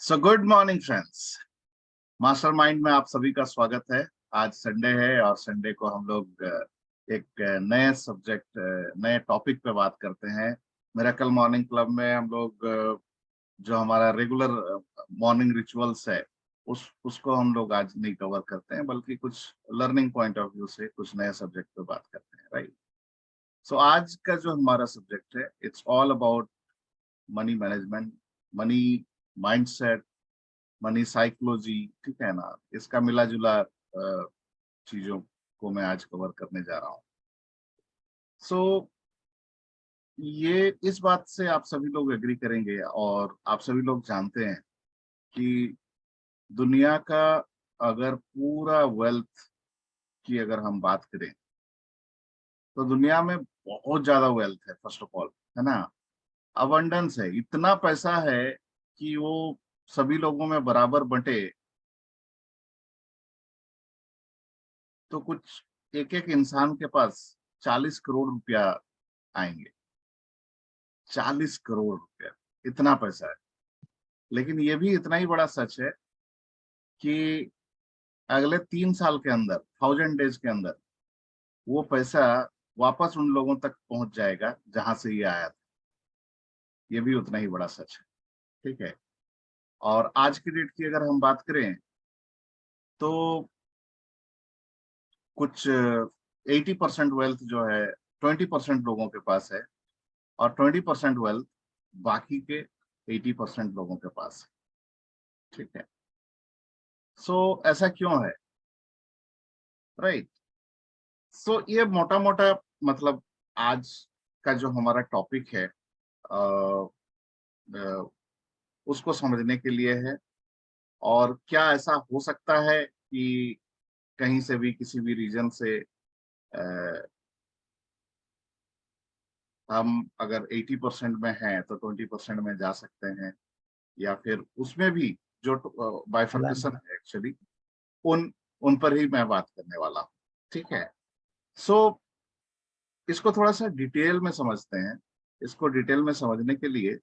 So good morning friends. Mastermind में आप सभी का स्वागत है। आज संडे है और संडे को हम लोग एक नए सब्जेक्ट नए टॉपिक पे बात करते हैं। मिरेकल मॉर्निंग क्लब में हम लोग जो हमारा रेगुलर मॉर्निंग रिचुअल्स है उसको हम लोग आज नहीं कवर करते हैं, बल्कि कुछ लर्निंग पॉइंट ऑफ व्यू से कुछ नए सब्जेक्ट पे बात करते हैं। राइट। सो आज का जो हमारा सब्जेक्ट है, it's all about money management, money mindset, money psychology. ठीक है ना, इसका मिला जुला चीजों को मैं आज कवर करने जा रहा हूँ। सो ये इस बात से आप सभी लोग एग्री करेंगे और आप सभी लोग जानते हैं कि दुनिया का अगर पूरा वेल्थ की अगर हम बात करें तो दुनिया में बहुत ज्यादा वेल्थ है। फर्स्ट ऑफ ऑल, है ना, अबंडेंस है, इतना पैसा है कि वो सभी लोगों में बराबर बंटे तो कुछ एक एक इंसान के पास 40 करोड़ रुपया आएंगे। 40 करोड़ रुपया, इतना पैसा है। लेकिन ये भी इतना ही बड़ा सच है कि अगले 3 साल के अंदर, 1000 डेज के अंदर, वो पैसा वापस उन लोगों तक पहुंच जाएगा जहां से ये आया था। ये भी उतना ही बड़ा सच है। ठीक है। और आज की डेट की अगर हम बात करें तो कुछ 80% वेल्थ जो है 20% लोगों के पास है और 20% वेल्थ बाकी के 80% लोगों के पास है। ठीक है। सो ऐसा क्यों है? राइट। सो ये मोटा मोटा मतलब आज का जो हमारा टॉपिक है उसको समझने के लिए है। और क्या ऐसा हो सकता है कि कहीं से भी किसी भी रीजन से हम अगर 80% में हैं तो 20% में जा सकते हैं, या फिर उसमें भी जो बाइफर्केशन है एक्चुअली उन उन पर ही मैं बात करने वाला हूँ। ठीक है। सो इसको थोड़ा सा डिटेल में समझते हैं। इसको डिटेल में समझने के लिए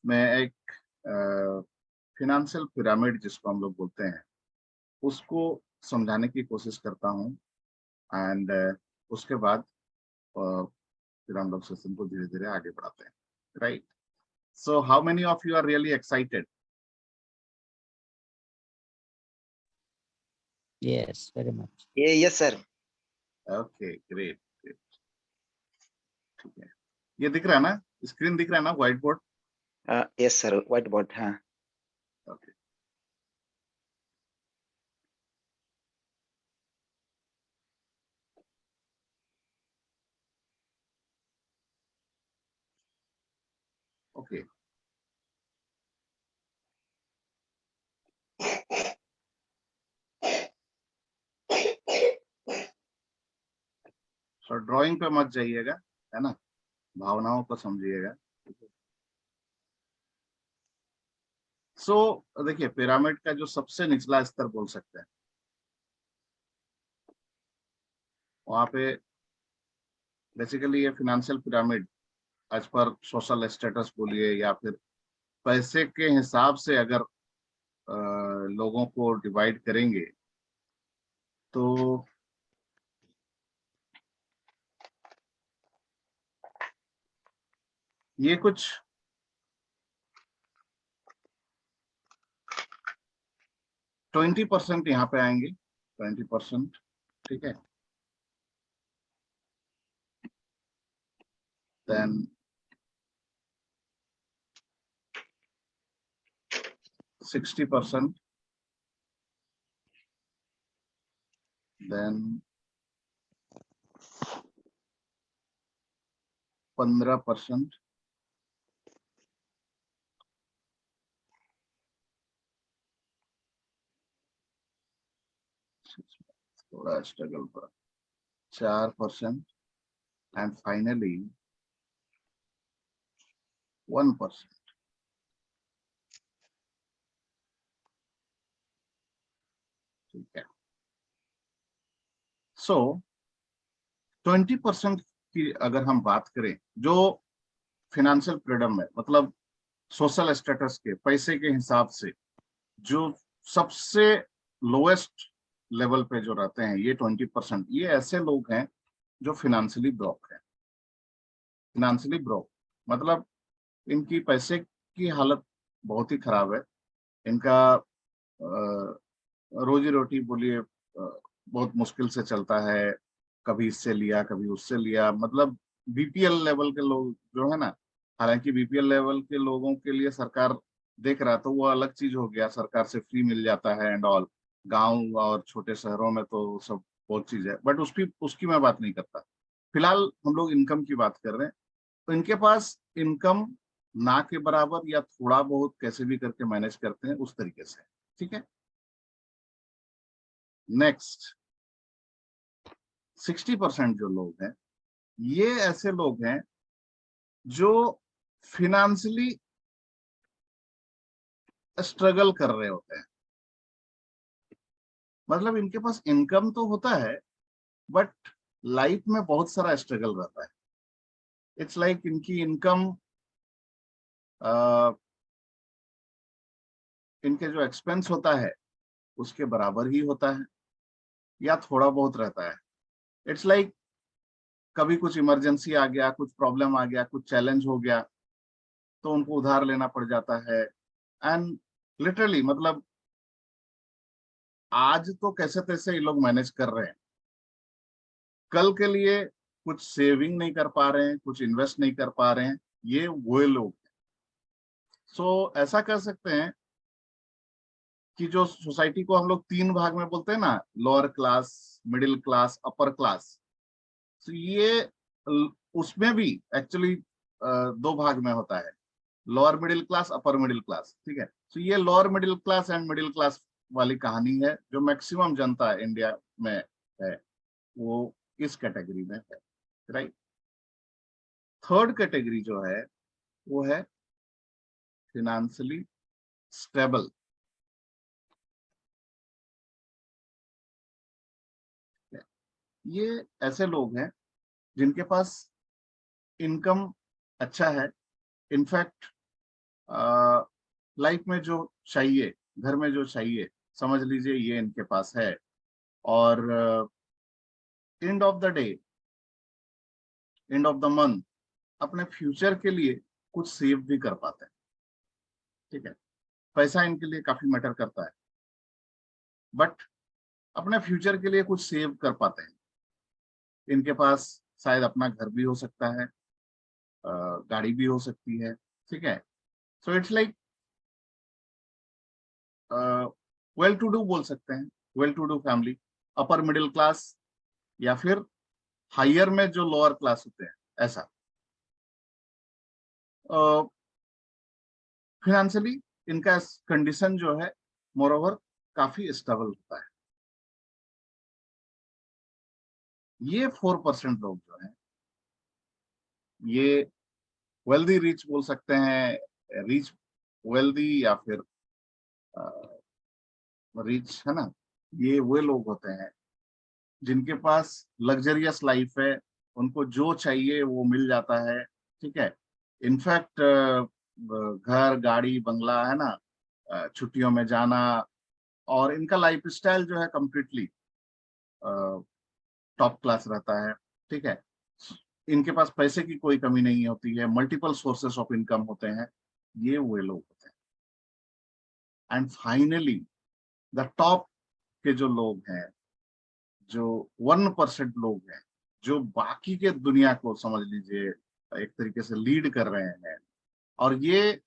मैं एक फिनेंशियल पिरामिड जिसको हम लोग बोलते हैं उसको समझाने की कोशिश करता हूँ। एंड उसके बाद फिर हम लोग सेशन को धीरे धीरे आगे बढ़ाते हैं। Right. So how many of you are really excited? Yes, very much. Yes, sir. Okay, great great. ठीक है। ये दिख रहा है ना, स्क्रीन दिख रहा है ना, white board? Yes, sir. Whiteboard. हाँ. ओके। ओके। सो ड्राइंग पे मत जाइएगा, है ना, भावनाओं को समझिएगा। सो देखिए, पिरामिड का जो सबसे निचला स्तर बोल सकते हैं, वहां पे बेसिकली ये financial pyramid as per social status बोलिए या फिर पैसे के हिसाब से अगर लोगों को डिवाइड करेंगे तो ये कुछ 20% यहाँ पे आएंगे। 20%। ठीक है। देन 60%, देन 15%, थोड़ा स्ट्रगल पर 4%, एंड फाइनली 1%। ठीक है। सो 20% की अगर हम बात करें जो फिनेंशियल फ्रीडम है, मतलब सोशल स्टेटस के, पैसे के हिसाब से जो सबसे लोएस्ट लेवल पे जो रहते हैं, ये 20%, ये ऐसे लोग हैं जो फिनेंशियली ब्रोक है। फिनेंशियली ब्रोक मतलब इनकी पैसे की हालत बहुत ही खराब है। इनका रोजी रोटी बोलिए बहुत मुश्किल से चलता है, कभी इससे लिया कभी उससे लिया। मतलब बीपीएल लेवल के लोग जो है ना, हालांकि बीपीएल लेवल के लोगों के लिए सरकार देख रहा तो वो अलग चीज हो गया, सरकार से फ्री मिल जाता है एंड ऑल। गांव और छोटे शहरों में तो सब बहुत चीज है, बट उसकी उसकी मैं बात नहीं करता। फिलहाल हम लोग इनकम की बात कर रहे हैं। तो इनके पास इनकम ना के बराबर या थोड़ा बहुत कैसे भी करके मैनेज करते हैं उस तरीके से। ठीक है, नेक्स्ट 60% जो लोग हैं, ये ऐसे लोग हैं जो फिनेंशियली स्ट्रगल कर रहे होते हैं। मतलब इनके पास इनकम तो होता है, बट लाइफ में बहुत सारा स्ट्रगल रहता है। इट्स लाइक इनकी इनकम, इनके जो एक्सपेंस होता है उसके बराबर ही होता है या थोड़ा बहुत रहता है। इट्स लाइक कभी कुछ इमरजेंसी आ गया, कुछ प्रॉब्लम आ गया, कुछ चैलेंज हो गया, तो उनको उधार लेना पड़ जाता है। एंड लिटरली मतलब आज तो कैसे तैसे ये लोग मैनेज कर रहे हैं, कल के लिए कुछ सेविंग नहीं कर पा रहे हैं, कुछ इन्वेस्ट नहीं कर पा रहे हैं, ये वो लोग। सो ऐसा कर सकते हैं कि जो सोसाइटी को हम लोग तीन भाग में बोलते हैं ना, lower class, middle class, upper class, तो ये उसमें भी एक्चुअली दो भाग में होता है, लोअर मिडिल क्लास, अपर मिडिल क्लास। ठीक है, तो ये lower middle class and middle class वाली कहानी है जो मैक्सिमम जनता इंडिया में है, वो इस कैटेगरी में है। राइट। थर्ड कैटेगरी जो है वो है फिनेंशियली स्टेबल। ये ऐसे लोग हैं जिनके पास इनकम अच्छा है, इनफैक्ट लाइफ में जो चाहिए, घर में जो चाहिए, समझ लीजिए ये इनके पास है। और end of the day, end of the month, अपने फ्यूचर के लिए कुछ सेव भी कर पाते हैं। ठीक है, पैसा इनके लिए काफी मैटर करता है, बट अपने फ्यूचर के लिए कुछ सेव कर पाते हैं। इनके पास शायद अपना घर भी हो सकता है, गाड़ी भी हो सकती है। ठीक है, so it's like well to do बोल सकते हैं, well to do family, upper middle class, या फिर हायर में जो लोअर क्लास होते हैं, ऐसा। फिनेंशियली इनका कंडीशन जो है मोरोवर काफी स्टेबल होता है। ये 4% लोग जो हैं, ये वेल्दी रिच बोल सकते हैं, रिच वेल्दी, या फिर रिच, है ना। ये वो लोग होते हैं जिनके पास लग्जरियस लाइफ है, उनको जो चाहिए वो मिल जाता है। ठीक है, इनफैक्ट घर, गाड़ी, बंगला, है ना, छुट्टियों में जाना, और इनका लाइफ स्टाइल जो है कम्प्लीटली टॉप क्लास रहता है। ठीक है, इनके पास पैसे की कोई कमी नहीं होती है, मल्टीपल सोर्सेस ऑफ इनकम होते हैं। ये वो लोग होते हैं। एंड फाइनली द टॉप के जो लोग हैं, जो 1% लोग हैं, जो बाकी के दुनिया को समझ लीजिए एक तरीके से लीड कर रहे हैं। और ये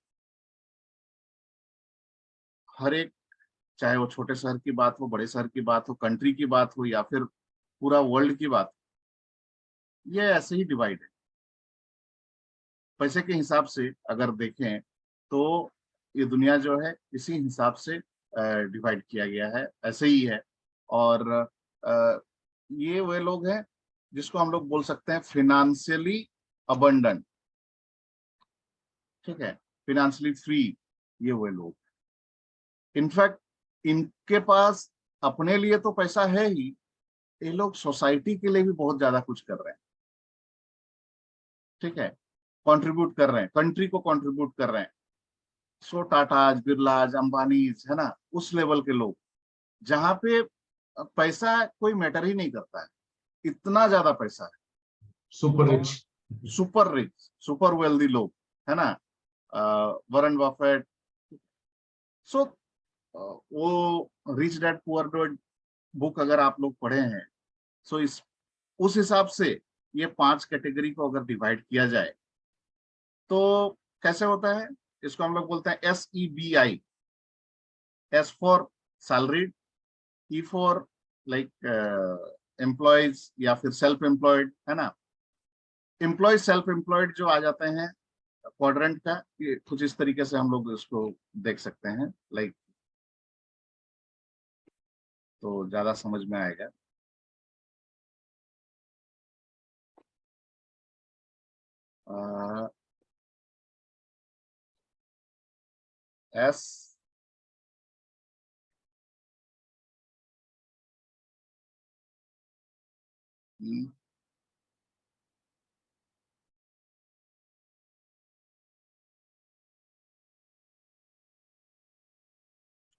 हर एक, चाहे वो छोटे शहर की बात हो, बड़े शहर की बात हो, कंट्री की बात हो, या फिर पूरा वर्ल्ड की बात, ये ऐसे ही डिवाइड है। पैसे के हिसाब से अगर देखें तो ये दुनिया जो है इसी हिसाब से डिवाइड किया गया है, ऐसे ही है। और अ, ये वे लोग हैं जिसको हम लोग बोल सकते हैं फिनेंशियली अबंडेंट। ठीक है, फिनेंशियली फ्री, ये वे लोग। इनफैक्ट इनके पास अपने लिए तो पैसा है ही, ये लोग सोसाइटी के लिए भी बहुत ज्यादा कुछ कर रहे हैं। ठीक है, कंट्रीब्यूट कर रहे हैं, कंट्री को कंट्रीब्यूट कर रहे हैं। सो टाटाज, बिरलाज, अंबानीज, है ना, उस लेवल के लोग, जहां पे पैसा कोई मैटर ही नहीं करता है, इतना ज्यादा पैसा है, super rich. Super rich, super wealthy लोग, है ना, वॉरेन बफेट। सो वो rich dad poor dad book अगर आप लोग पढ़े हैं, सो इस उस हिसाब से ये 5 कैटेगरी को अगर डिवाइड किया जाए तो कैसे होता है, इसको हम लोग बोलते हैं SEBI। S for salaried, E for like employees या फिर सेल्फ एम्प्लॉयड, है ना। एम्प्लॉय सेल्फ एम्प्लॉयड जो आ जाते हैं क्वाड्रेंट का, ये कुछ इस तरीके से हम लोग इसको देख सकते हैं, लाइक, तो ज्यादा समझ में आएगा। S E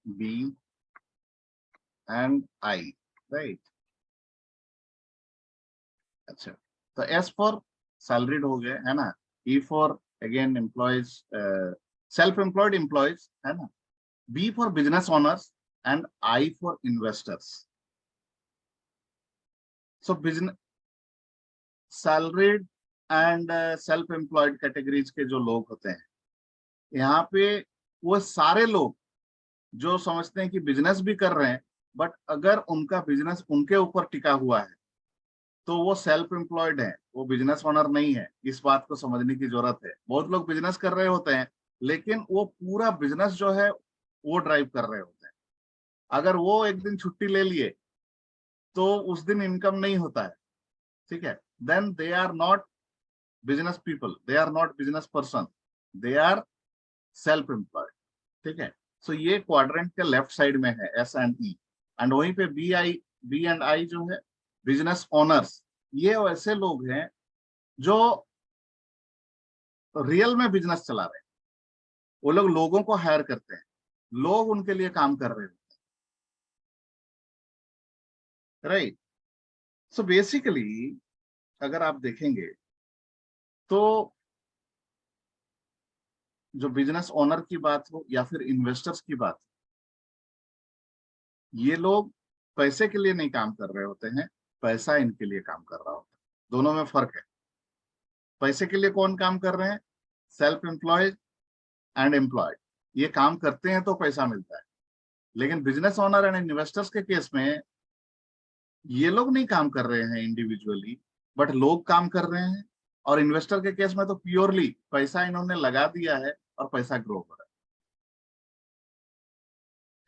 B and I, right. अच्छा, तो एस फॉर सैलरीड हो गए, है ना। E for again employees, self employed employees, है ना। B for business owners and I for investors. So business, salaried and self employed categories के जो लोग होते हैं, यहाँ पे वो सारे लोग जो समझते हैं कि बिजनेस भी कर रहे हैं, बट अगर उनका बिजनेस उनके ऊपर टिका हुआ है तो वो सेल्फ एम्प्लॉयड है, वो बिजनेस ओनर नहीं है। इस बात को समझने की जरूरत है। बहुत लोग बिजनेस कर रहे होते हैं लेकिन वो पूरा बिजनेस जो है वो ड्राइव कर रहे होते हैं। अगर वो एक दिन छुट्टी ले लिए तो उस दिन इनकम नहीं होता है, ठीक है। Then they are not business people, they are not business person, they are self employed, ठीक है। सो ये क्वाड्रेंट के लेफ्ट साइड में है एस एंड ई, एंड वहीं पे बी एंड आई जो है बिजनेस ओनर्स। ये वैसे लोग हैं जो रियल में बिजनेस चला रहे हैं, वो लोग लोगों को हायर करते हैं, लोग उनके लिए काम कर रहे होते हैं, राइट। सो बेसिकली अगर आप देखेंगे तो जो बिजनेस ओनर की बात हो या फिर इन्वेस्टर्स की बात, ये लोग पैसे के लिए नहीं काम कर रहे होते हैं, पैसा इनके लिए काम कर रहा होता है। दोनों में फर्क है। पैसे के लिए कौन काम कर रहे हैं, सेल्फ एम्प्लॉयड एंड एम्प्लॉयड, ये काम करते हैं तो पैसा मिलता है। लेकिन बिजनेस ओनर एंड इन्वेस्टर्स के केस में ये लोग नहीं काम कर रहे हैं इंडिविजुअली, बट लोग काम कर रहे हैं। और इन्वेस्टर के केस में तो प्योरली पैसा इन्होंने लगा दिया है और पैसा ग्रो हो रहा है,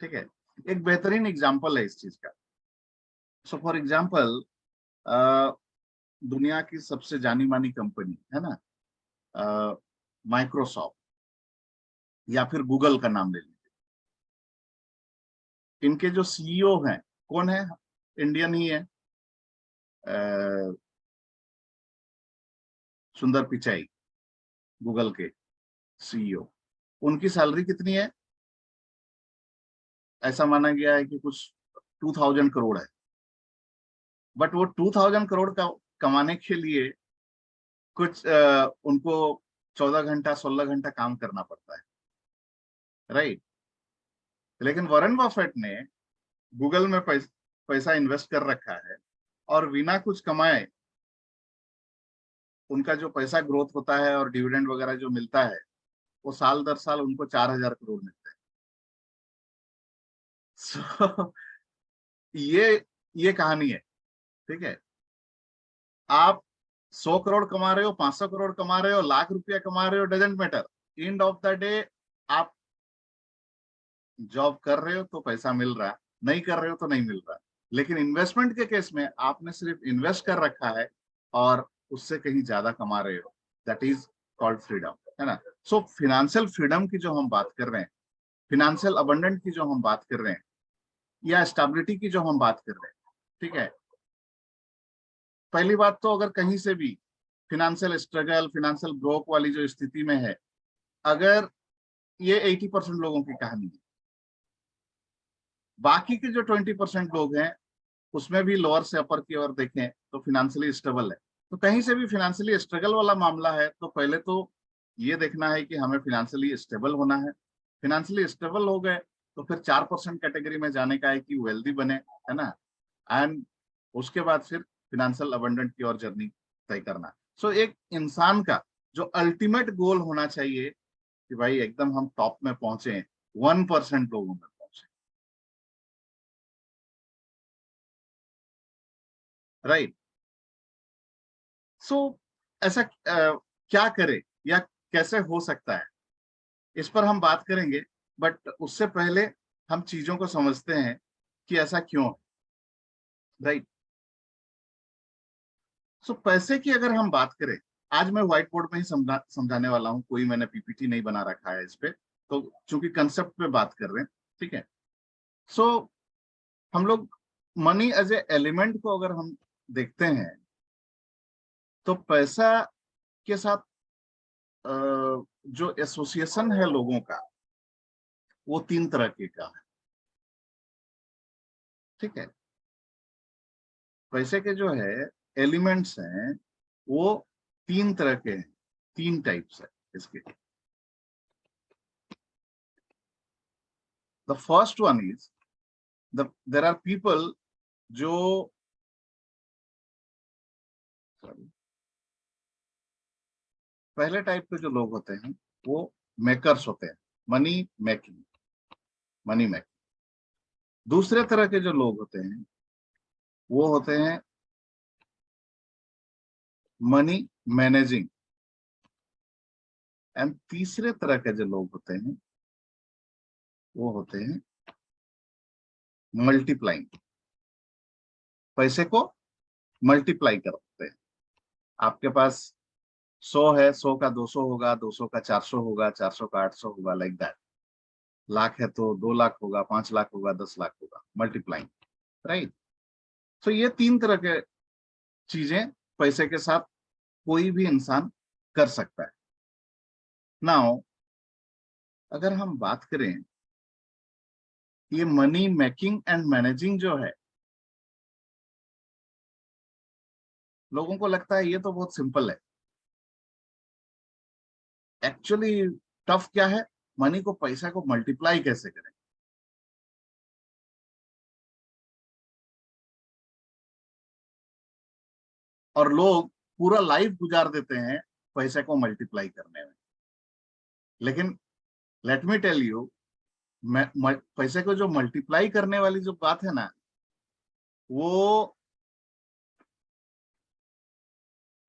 ठीक है। एक बेहतरीन एग्जांपल है इस चीज का। सो फॉर एग्जांपल, दुनिया की सबसे जानी मानी कंपनी है ना, माइक्रोसॉफ्ट या फिर गूगल का नाम ले लीजिए। इनके जो सीईओ हैं, कौन है, इंडियन ही है, सुंदर पिचाई, गूगल के सीईओ। उनकी सैलरी कितनी है, ऐसा माना गया है कि कुछ 2000 करोड़ है। बट वो 2000 करोड़ का कमाने के लिए कुछ उनको 14 घंटा 16 घंटा काम करना पड़ता है, राइट। लेकिन वॉरेन बफेट ने गूगल में पैसा इन्वेस्ट कर रखा है और बिना कुछ कमाए उनका जो पैसा ग्रोथ होता है और डिविडेंड वगैरह जो मिलता है, वो साल दर साल उनको 4000 करोड़ मिलता है। so, ये कहानी है, ठीक है। आप 100 करोड़ कमा रहे हो, 500 करोड़ कमा रहे हो, लाख रुपया कमा रहे हो, doesn't matter. End of the day आप जॉब कर रहे हो तो पैसा मिल रहा है, नहीं कर रहे हो तो नहीं मिल रहा। लेकिन इन्वेस्टमेंट के केस में आपने सिर्फ इन्वेस्ट कर रखा है और उससे कहीं ज्यादा कमा रहे हो, दैट इज कॉल्ड फ्रीडम, है ना। सो फिनेंशियल फ्रीडम की जो हम बात कर रहे हैं, फिनेंशियल अबंडेंट की जो हम बात कर रहे हैं, या स्टेबिलिटी की जो हम बात कर रहे हैं, ठीक है। पहली बात तो अगर कहीं से भी फिनेंशियल स्ट्रगल, फिनेंशियल ब्रोक वाली जो स्थिति में है, अगर ये 80% लोगों की कहानी है। बाकी के जो 20% लोग हैं उसमें भी लोअर से अपर की ओर देखें तो फिनेंशियली स्टेबल है। तो कहीं से भी फिनेंशियली स्ट्रगल वाला मामला है तो पहले तो ये देखना है कि हमें फिनेंशियली स्टेबल होना है। फिनेंशियली स्टेबल हो गए तो फिर 4% कैटेगरी में जाने का है कि वेल्दी बने, है ना। एंड उसके बाद फिर फिनेंशियल अबंडेंट की ओर जर्नी तय करना। सो एक इंसान का जो अल्टीमेट गोल होना चाहिए कि भाई एकदम हम टॉप में पहुंचे, 1% लोगों में पहुंचे, राइट। सो ऐसा क्या करे या कैसे हो सकता है, इस पर हम बात करेंगे। बट उससे पहले हम चीजों को समझते हैं कि ऐसा क्यों है, राइट। सो पैसे की अगर हम बात करें, आज मैं व्हाइट बोर्ड में ही समझाने वाला हूं, कोई मैंने पीपीटी नहीं बना रखा है इस पे, तो चूंकि कंसेप्ट पे बात कर रहे हैं, ठीक है। सो हम लोग मनी एज ए एलिमेंट को अगर हम देखते हैं तो पैसा के साथ जो एसोसिएशन है लोगों का वो 3 तरह के का है, ठीक है। पैसे के जो है एलिमेंट्स हैं वो 3 तरह के हैं, 3 टाइप्स है इसके। The first one is there are people जो sorry, पहले टाइप के जो लोग होते हैं वो मेकर्स होते हैं, मनी मेकिंग, मनी मेकिंग। दूसरे तरह के जो लोग होते हैं वो होते हैं मनी मैनेजिंग। एंड तीसरे तरह के जो लोग होते हैं वो होते हैं मल्टीप्लाइंग, पैसे को मल्टीप्लाई करते हैं। आपके पास 100 है, 100 का 200 होगा, 200 का 400 होगा, 400 का 800 होगा, लाइक दैट। लाख है तो 2 लाख होगा, 5 लाख होगा, 10 लाख होगा, मल्टीप्लाइंग, राइट। तो ये 3 तरह के चीजें पैसे के साथ कोई भी इंसान कर सकता है। नाउ अगर हम बात करें, ये मनी मेकिंग एंड मैनेजिंग जो है, लोगों को लगता है ये तो बहुत सिंपल है। एक्चुअली टफ क्या है, मनी को, पैसा को मल्टीप्लाई कैसे करें। और लोग पूरा लाइफ गुजार देते हैं पैसे को मल्टीप्लाई करने में। लेकिन लेट मी टेल यू, पैसे को जो मल्टीप्लाई करने वाली जो बात है ना, वो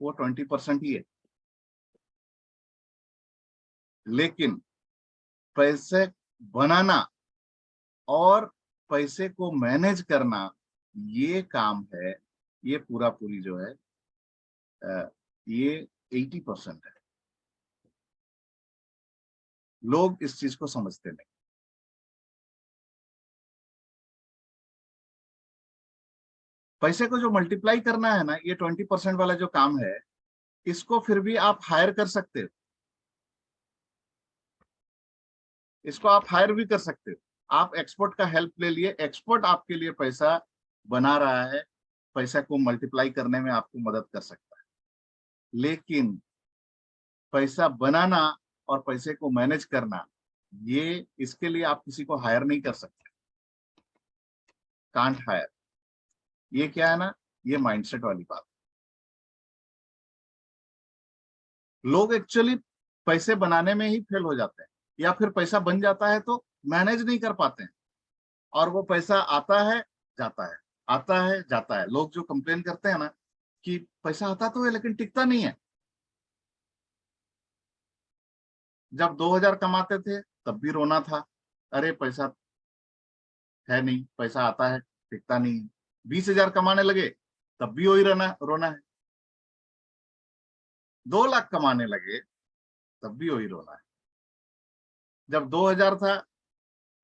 20% ही है। लेकिन पैसे बनाना और पैसे को मैनेज करना, ये काम है, ये पूरा पूरी जो है ये 80% है। लोग इस चीज को समझते नहीं। पैसे को जो मल्टीप्लाई करना है ना, ये 20% वाला जो काम है, इसको फिर भी आप हायर कर सकते हो, इसको आप हायर भी कर सकते हो। आप एक्सपर्ट का हेल्प ले लिए, एक्सपर्ट आपके लिए पैसा बना रहा है, पैसा को मल्टीप्लाई करने में आपको मदद कर सकता है। लेकिन पैसा बनाना और पैसे को मैनेज करना, ये इसके लिए आप किसी को हायर नहीं कर सकते, कांट हायर। ये क्या है ना, ये माइंडसेट वाली बात। लोग एक्चुअली पैसे बनाने में ही फेल हो जाते हैं, या फिर पैसा बन जाता है तो मैनेज नहीं कर पाते हैं, और वो पैसा आता है जाता है, आता है जाता है। लोग जो कंप्लेन करते हैं ना कि पैसा आता तो है लेकिन टिकता नहीं है। जब 2000 कमाते थे तब भी रोना था, अरे पैसा है नहीं, पैसा आता है टिकता नहीं है। 20,000 कमाने लगे तब भी वही रोना रोना है। 2 लाख कमाने लगे तब भी वही रोना है। जब 2000 था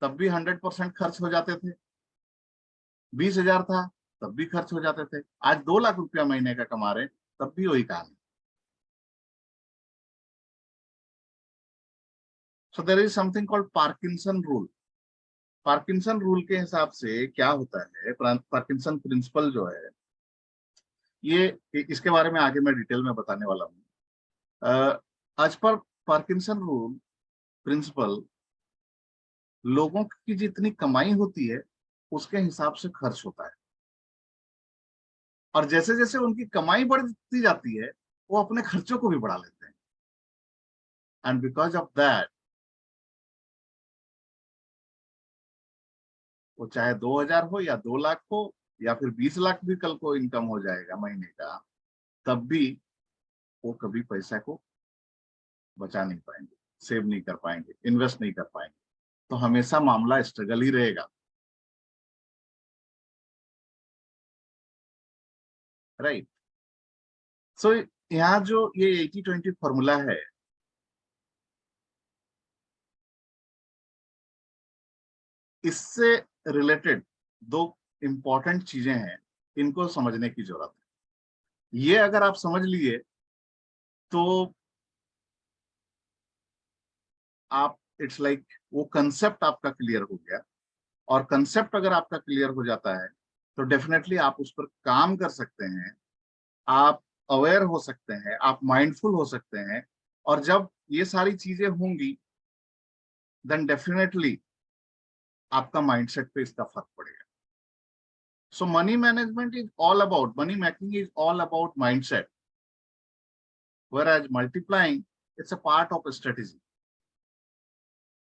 तब भी 100% खर्च हो जाते थे, 20,000 था तब भी खर्च हो जाते थे। आज 2 लाख रुपया महीने का कमा रहे तब भी वही कहानी। So there is something called Parkinson rule. Parkinson rule के हिसाब से क्या होता है, पार्किंसन प्रिंसिपल जो है, ये इसके बारे में आगे मैं डिटेल में बताने वाला हूँ। आज पर पार्किंसन रूल प्रिंसिपल, लोगों की जितनी कमाई होती है उसके हिसाब से खर्च होता है, और जैसे जैसे उनकी कमाई बढ़ती जाती है वो अपने खर्चों को भी बढ़ा लेते हैं। एंड बिकॉज ऑफ दैट, वो चाहे 2000 हो या 2 लाख हो या फिर 20 लाख भी कल को इनकम हो जाएगा महीने का, तब भी वो कभी पैसा को बचा नहीं पाएंगे, सेव नहीं कर पाएंगे, इन्वेस्ट नहीं कर पाएंगे। तो हमेशा मामला स्ट्रगल ही रहेगा, राइट। सो यहाँ जो ये 80-20 फॉर्मूला है, इससे रिलेटेड दो इंपॉर्टेंट चीजें हैं, इनको समझने की जरूरत है। ये अगर आप समझ लिए तो आप, इट्स लाइक वो कंसेप्ट आपका क्लियर हो गया। और कंसेप्ट अगर आपका क्लियर हो जाता है तो डेफिनेटली आप उस पर काम कर सकते हैं, आप अवेयर हो सकते हैं, आप माइंडफुल हो सकते हैं। और जब ये सारी चीजें होंगी देन डेफिनेटली आपका माइंडसेट पे इसका फर्क पड़ेगा। So money management is all about, money making is all about mindset, whereas multiplying it's a part of a strategy,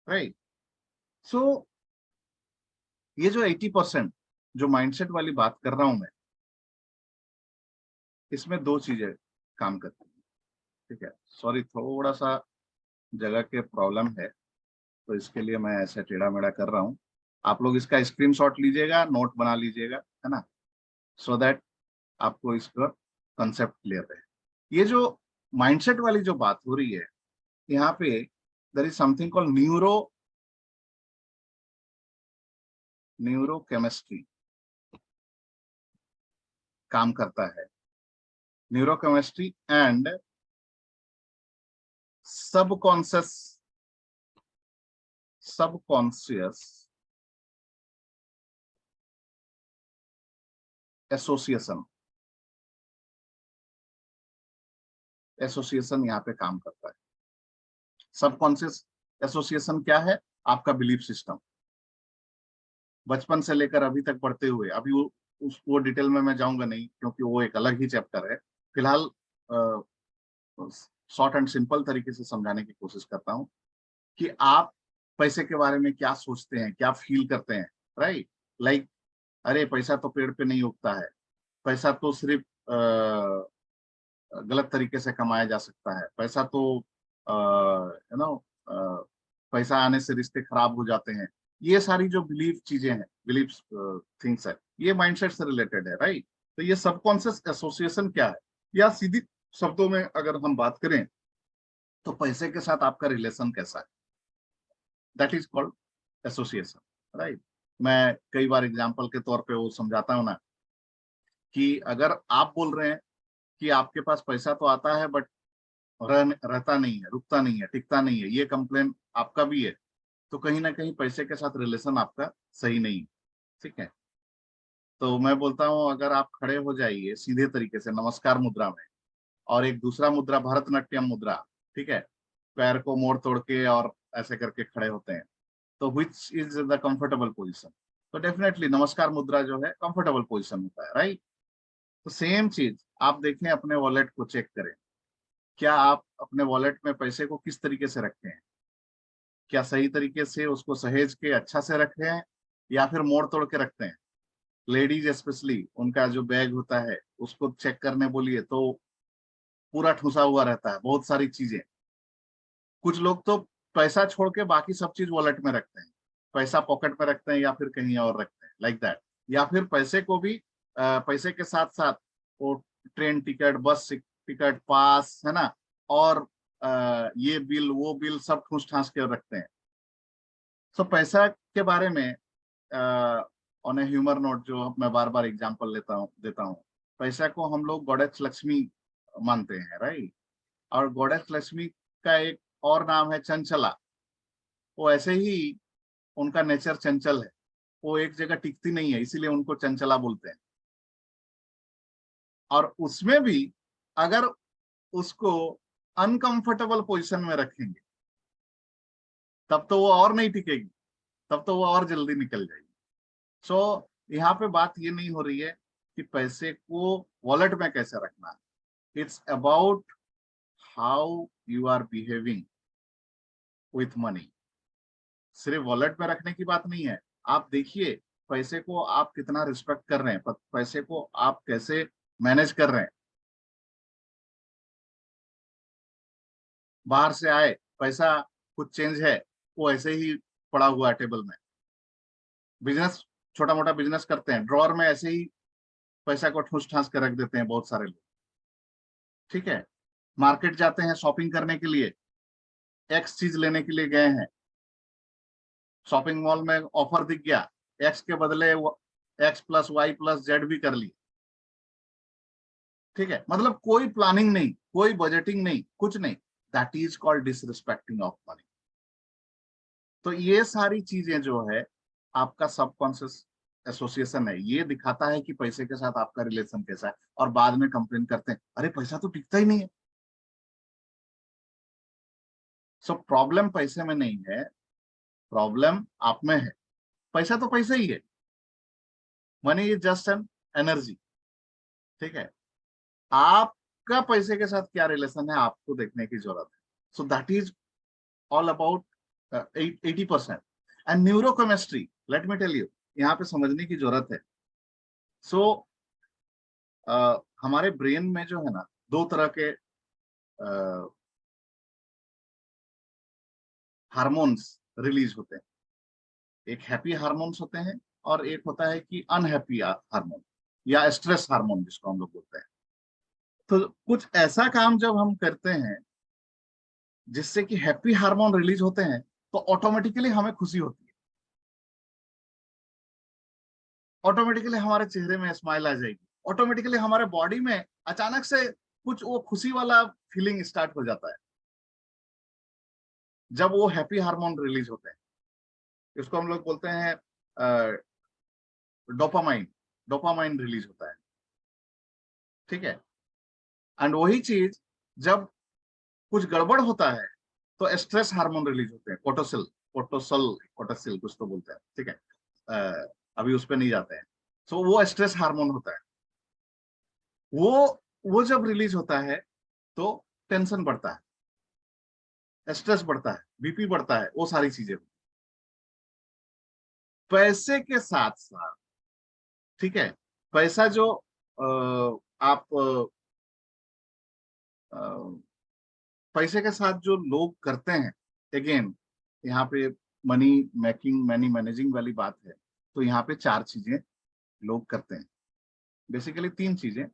right? So ये जो 80% जो माइंडसेट वाली बात कर रहा हूं मैं, इसमें दो चीजें काम करती हैं, ठीक है। सॉरी, थोड़ा सा जगह के प्रॉब्लम है, तो इसके लिए मैं ऐसे टेढ़ा मेढ़ा कर रहा हूँ। आप लोग इसका स्क्रीनशॉट लीजिएगा, नोट बना लीजिएगा, है ना, सो दैट आपको इसका कंसेप्ट क्लियर रहे। ये जो माइंडसेट वाली जो बात हो रही है, यहाँ पे there is something called neurochemistry काम करता है। न्यूरोकेमिस्ट्री एंड सबकॉन्शियस एसोसिएशन यहाँ पे काम करता है। सबकॉन्शियस एसोसिएशन क्या है? आपका बिलीफ सिस्टम, बचपन से लेकर अभी तक बढ़ते हुए। अभी वो डिटेल में मैं जाऊंगा नहीं, क्योंकि वो एक अलग ही चैप्टर है। फिलहाल शॉर्ट एंड सिंपल तरीके से समझाने की कोशिश करता हूँ कि आप पैसे के बारे में क्या सोचते हैं, क्या फील करते हैं, राइट। लाइक, अरे पैसा तो पेड़ पे नहीं उगता है, पैसा तो सिर्फ गलत तरीके से कमाया जा सकता है, पैसा तो यू नो पैसा आने से रिश्ते खराब हो जाते हैं। ये सारी जो बिलीफ चीजें हैं, बिलीफ थिंग्स है, ये माइंडसेट से रिलेटेड है, राइट। तो ये सबकॉन्शियस एसोसिएशन क्या है, या सीधी शब्दों में अगर हम बात करें तो पैसे के साथ आपका रिलेशन कैसा है, that is called association, right. मैं कई बार एग्जाम्पल के तौर पे वो समझाता हूँ ना, कि अगर आप बोल रहे हैं कि आपके पास पैसा तो आता है बट रहता नहीं है, रुकता नहीं है, टिकता नहीं है, ये कंप्लेन आपका भी है, तो कहीं ना कहीं पैसे के साथ रिलेशन आपका सही नहीं है, ठीक है। तो मैं बोलता हूँ, अगर आप खड़े हो जाइए सीधे तरीके से नमस्कार मुद्रा में, और एक दूसरा मुद्रा भरतनाट्यम मुद्रा, ठीक है, पैर को मोड़ तोड़ के और ऐसे करके खड़े होते हैं, तो which is the comfortable position? तो डेफिनेटली नमस्कार मुद्रा जो है कंफर्टेबल पोजिशन होता है, राइट। तो सेम चीज आप देखें, अपने वॉलेट को चेक करें, क्या आप अपने वॉलेट में पैसे को किस तरीके से रखते हैं? क्या सही तरीके से उसको सहेज के अच्छा से रखते हैं, या फिर मोड़ तोड़ के रखते हैं? लेडीज स्पेशली, उनका जो बैग होता है उसको चेक करने बोलिए तो पूरा ठुसा हुआ रहता है, बहुत सारी चीजें। कुछ लोग तो पैसा छोड़ के बाकी सब चीज वॉलेट में रखते हैं, पैसा पॉकेट में रखते हैं या फिर कहीं और रखते हैं, लाइक दैट। या फिर पैसे को भी पैसे के साथ साथ वो ट्रेन टिकट, बस टिकट, पास, है ना, और ये बिल वो बिल सब ठूस ठास के रखते हैं। सो पैसा के बारे में ऑन ए ह्यूमर नोट, जो मैं बार बार एग्जांपल देता हूँ, पैसा को हम लोग गॉडेस लक्ष्मी मानते हैं, राइट। और गॉडेस लक्ष्मी का एक और नाम है चंचला, वो ऐसे ही, उनका नेचर चंचल है, वो एक जगह टिकती नहीं है, इसीलिए उनको चंचला बोलते हैं। और उसमें भी अगर उसको अनकंफर्टेबल पोजीशन में रखेंगे तब तो वो और नहीं टिकेगी, तब तो वो और जल्दी निकल जाएगी। सो यहाँ पे बात ये नहीं हो रही है कि पैसे को वॉलेट में कैसे रखना है, it's about how you are behaving with money. सिर्फ वॉलेट में रखने की बात नहीं है, आप देखिए पैसे को आप कितना रिस्पेक्ट कर रहे हैं, पैसे को आप कैसे मैनेज कर रहे हैं। बाहर से आए, पैसा कुछ चेंज है, वो ऐसे ही पड़ा हुआ है टेबल में। बिजनेस, छोटा मोटा बिजनेस करते हैं, ड्रॉअर में ऐसे ही पैसा को ठूस ठास कर रख देते हैं बहुत सारे लोग। ठीक है, मार्केट जाते हैं शॉपिंग करने के लिए, एक्स चीज लेने के लिए गए हैं, शॉपिंग मॉल में ऑफर दिख गया, एक्स के बदले X plus Y plus Z भी कर ली। ठीक है, मतलब कोई प्लानिंग नहीं, कोई बजटिंग नहीं, कुछ नहीं। That is called disrespecting of money. तो ये सारी चीजें जो है, आपका सबकॉन्शियस एसोसिएशन है, ये दिखाता है कि पैसे के साथ आपका रिलेशन कैसा है, और बाद में कंप्लेन करते हैं अरे पैसा तो टिकता ही नहीं है। सो प्रॉब्लम पैसे में नहीं है, प्रॉब्लम आप में है। पैसा तो पैसा ही है, money is just an energy. ठीक है, आपका पैसे के साथ क्या रिलेशन है आपको देखने की जरूरत है। So that is all about 80%। And neurochemistry, let me tell you, यहाँ पे समझने की जरूरत है। सो हमारे ब्रेन में जो है ना, दो तरह के हार्मोन्स रिलीज होते हैं। एक हैप्पी हार्मोन्स होते हैं, और एक होता है कि अनहैप्पी हार्मोन, या स्ट्रेस हार्मोन जिसको हम लोग बोलते हैं। तो कुछ ऐसा काम जब हम करते हैं जिससे कि हैप्पी हार्मोन रिलीज होते हैं, तो ऑटोमेटिकली हमें खुशी होती है, ऑटोमेटिकली हमारे चेहरे में स्माइल आ जाएगी, ऑटोमेटिकली हमारे बॉडी में अचानक से कुछ वो खुशी वाला फीलिंग स्टार्ट हो जाता है जब वो हैप्पी हार्मोन रिलीज होते हैं। इसको हम लोग बोलते हैं डोपामाइन, डोपामाइन रिलीज होता है। ठीक है, एंड वही चीज जब कुछ गड़बड़ होता है तो स्ट्रेस हार्मोन रिलीज होते हैं, कोर्टिसोल, कोर्टिसोल कुछ तो बोलते हैं। ठीक है, अभी उस पर नहीं जाते हैं। सो वो स्ट्रेस हार्मोन होता है, वो जब रिलीज होता है तो टेंशन बढ़ता है, स्ट्रेस बढ़ता है, बीपी बढ़ता है, वो सारी चीजें। पैसे के साथ साथ, ठीक है, पैसा जो आप पैसे के साथ जो लोग करते हैं, अगेन यहाँ पे मनी मेकिंग, मनी मैनेजिंग वाली बात है, तो यहाँ पे चार चीजें लोग करते हैं, बेसिकली तीन चीजें,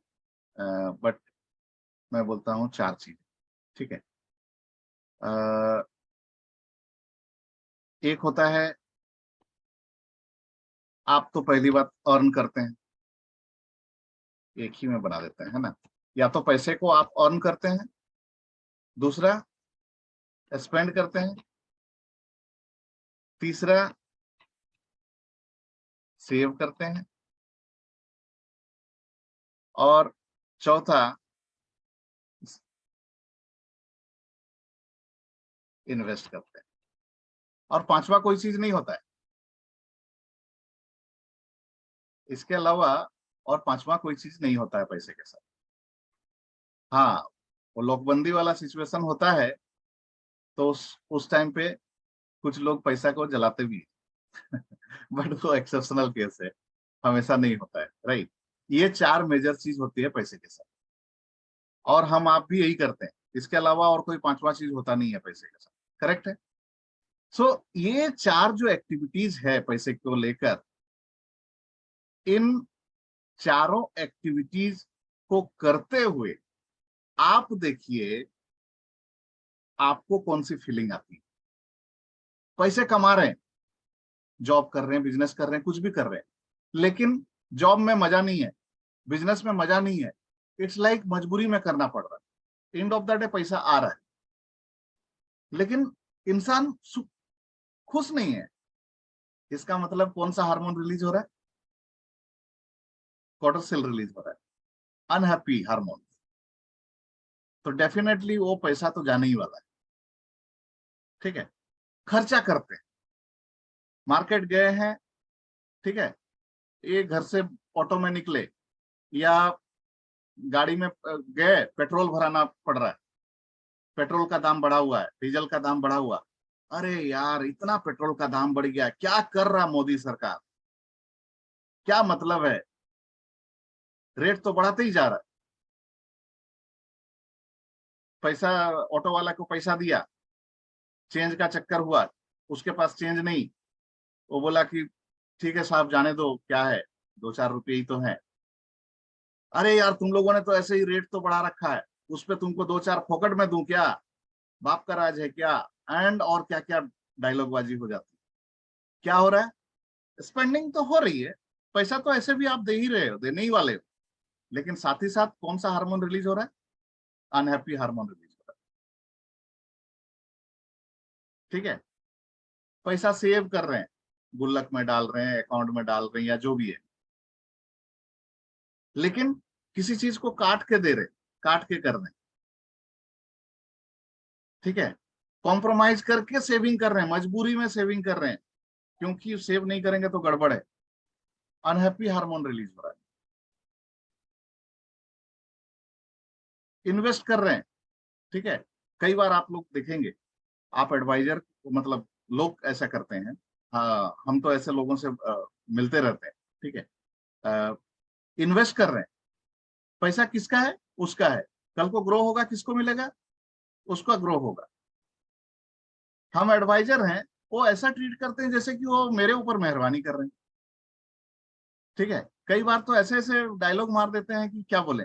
बट मैं बोलता हूँ चार चीजें। ठीक है, एक होता है, आप तो पहली बात अर्न करते हैं, एक ही में बना देते हैं, है ना। या तो पैसे को आप अर्न करते हैं, दूसरा स्पेंड करते हैं, तीसरा सेव करते हैं, और चौथा इन्वेस्ट करते हैं, और पांचवा कोई चीज नहीं होता है इसके अलावा। और पांचवा कोई चीज नहीं होता है पैसे के साथ। हाँ, वो लोकबंदी वाला सिचुएशन होता है, तो उस टाइम पे कुछ लोग पैसा को जलाते भी हैं बट वो एक्सेप्शनल केस है, हमेशा नहीं होता है, राइट। ये चार मेजर चीज होती है पैसे के साथ, और हम आप भी यही करते हैं, इसके अलावा और कोई पांचवा चीज होता नहीं है पैसे के साथ। करेक्ट है। सो ये चार जो एक्टिविटीज है पैसे को लेकर, इन चारों एक्टिविटीज को करते हुए आप देखिए आपको कौन सी फीलिंग आती है। पैसे कमा रहे हैं, जॉब कर रहे हैं, बिजनेस कर रहे हैं, कुछ भी कर रहे हैं, लेकिन जॉब में मजा नहीं है, बिजनेस में मजा नहीं है, इट्स लाइक मजबूरी में करना पड़ रहा है। एंड ऑफ द डे पैसा आ रहा है, लेकिन इंसान खुश नहीं है, इसका मतलब कौन सा हार्मोन रिलीज हो रहा है? कोर्टिसोल रिलीज हो रहा है, अनहैप्पी हार्मोन। तो डेफिनेटली वो पैसा तो जाने ही वाला है। ठीक है, खर्चा करते हैं, मार्केट गए हैं, ठीक है, ये घर से ऑटो में निकले या गाड़ी में गए, पेट्रोल भराना पड़ रहा है, पेट्रोल का दाम बढ़ा हुआ है, डीजल का दाम बढ़ा हुआ, अरे यार इतना पेट्रोल का दाम बढ़ गया, क्या कर रहा मोदी सरकार, क्या मतलब है, रेट तो बढ़ाते ही जा रहा है। पैसा, ऑटो वाला को पैसा दिया, चेंज का चक्कर हुआ, उसके पास चेंज नहीं, वो बोला कि ठीक है साहब जाने दो, क्या है, 2-4 रुपये ही तो है। अरे यार तुम लोगों ने तो ऐसे ही रेट तो बढ़ा रखा है, उस पे तुमको 2-4 फोकट में दूं क्या, बाप का राज है क्या, एंड और क्या क्या डायलॉगबाजी हो जाती है। क्या हो रहा है? स्पेंडिंग तो हो रही है, पैसा तो ऐसे भी आप दे ही रहे हो, देने ही वाले हो, लेकिन साथ ही साथ कौन सा हार्मोन रिलीज हो रहा है? अनहैप्पी हार्मोन रिलीज हो रहा है। ठीक है, पैसा सेव कर रहे हैं, गुल्लक में डाल रहे हैं, अकाउंट में डाल रहे हैं, या जो भी है, लेकिन किसी चीज को काट के दे रहे, काट के कर रहे हैं। ठीक है, कॉम्प्रोमाइज करके सेविंग कर रहे हैं, मजबूरी में सेविंग कर रहे हैं, क्योंकि सेव नहीं करेंगे तो गड़बड़ है, अनहैप्पी हार्मोन रिलीज हो रहा है। इन्वेस्ट कर रहे हैं, ठीक है, कई बार आप लोग देखेंगे, आप एडवाइजर, मतलब लोग ऐसा करते हैं, हाँ हम तो ऐसे लोगों से मिलते रहते हैं। ठीक है, इन्वेस्ट कर रहे हैं, पैसा किसका है? उसका है, कल को ग्रो होगा, किसको मिलेगा? उसका ग्रो होगा। हम एडवाइजर हैं, वो ऐसा ट्रीट करते हैं जैसे कि वो मेरे ऊपर मेहरबानी कर रहे हैं। ठीक है, कई बार तो ऐसे ऐसे डायलॉग मार देते हैं कि क्या बोले,